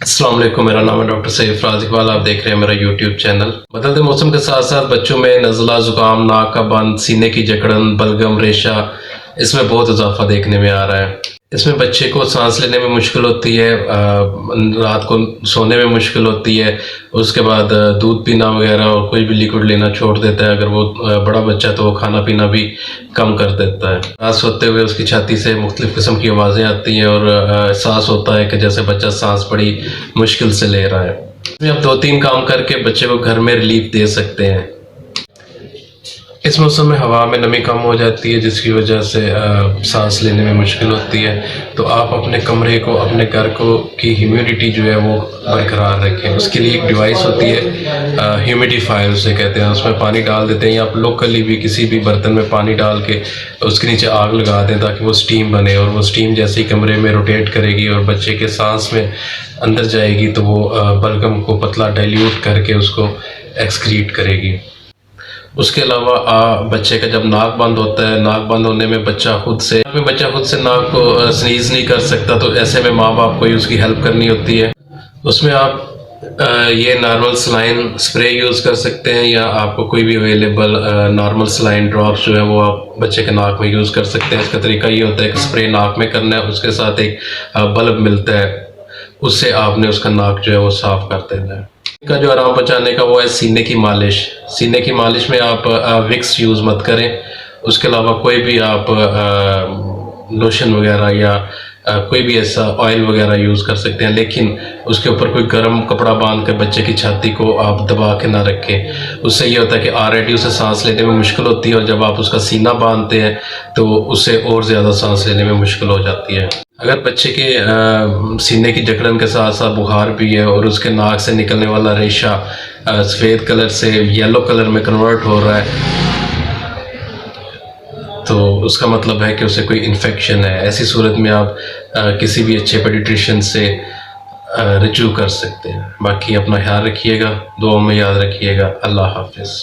अस्सलाम वालेकुम, मेरा नाम है डॉक्टर सैयद फराज इकबाल। आप देख रहे हैं मेरा यूट्यूब चैनल। बदलते मौसम के साथ साथ बच्चों में नज़ला, ज़ुकाम, नाक का बंद, सीने की जकड़न, बलगम, रेशा, इसमें बहुत इजाफा देखने में आ रहा है। इसमें बच्चे को सांस लेने में मुश्किल होती है, रात को सोने में मुश्किल होती है। उसके बाद दूध पीना वगैरह और कोई भी लिक्विड लेना छोड़ देता है। अगर वो बड़ा बच्चा है तो वो खाना पीना भी कम कर देता है। सांस होते हुए उसकी छाती से मुख्तलिफ किस्म की आवाज़ें आती हैं और एहसास होता है कि जैसे बच्चा सांस बड़ी मुश्किल से ले रहा है। इसमें आप 2-3 काम करके बच्चे को घर में रिलीफ दे सकते हैं। इस मौसम में हवा में नमी कम हो जाती है, जिसकी वजह से सांस लेने में मुश्किल होती है। तो आप अपने कमरे को, अपने घर को की ह्यूमिडिटी जो है वो बरकरार रखें। उसके लिए एक डिवाइस होती है, ह्यूमिडिफायर उसे कहते हैं। उसमें पानी डाल देते हैं, या आप लोकली भी किसी भी बर्तन में पानी डाल के उसके नीचे आग लगा दें ताकि वो स्टीम बने, और वो स्टीम जैसे ही कमरे में रोटेट करेगी और बच्चे के सांस में अंदर जाएगी तो वो बलगम को पतला डाइल्यूट करके उसको एक्सक्रीट करेगी। उसके अलावा बच्चे का जब नाक बंद होता है, नाक बंद होने में बच्चा खुद से नाक को स्नीज नहीं कर सकता, तो ऐसे में माँ बाप को ही उसकी हेल्प करनी होती है। उसमें आप ये नॉर्मल सलाइन स्प्रे यूज़ कर सकते हैं, या आपको कोई भी अवेलेबल नॉर्मल सलाइन ड्रॉप्स जो है वो आप बच्चे के नाक में यूज़ कर सकते हैं। इसका तरीका ये होता है कि स्प्रे नाक में करना है, उसके साथ एक बल्ब मिलता है, उससे आपने उसका नाक जो है वो साफ कर देना है। का जो आराम पहुँचाने का वो है सीने की मालिश। सीने की मालिश में आप विक्स यूज़ मत करें। उसके अलावा कोई भी आप लोशन वगैरह या कोई भी ऐसा ऑयल वगैरह यूज़ कर सकते हैं, लेकिन उसके ऊपर कोई गर्म कपड़ा बांध कर बच्चे की छाती को आप दबा के ना रखें। उससे ये होता है कि ऑलरेडी उसे सांस लेने में मुश्किल होती है, और जब आप उसका सीना बांधते हैं तो उससे और ज़्यादा सांस लेने में मुश्किल हो जाती है। अगर बच्चे के सीने की जकड़न के साथ साथ बुखार भी है और उसके नाक से निकलने वाला रेशा सफ़ेद कलर से येलो कलर में कन्वर्ट हो रहा है, तो उसका मतलब है कि उसे कोई इन्फेक्शन है। ऐसी सूरत में आप किसी भी अच्छे पेडिट्रिशियन से रजू कर सकते हैं। बाकी अपना ख्याल रखिएगा, दुआ में याद रखिएगा। अल्लाह हाफिज़।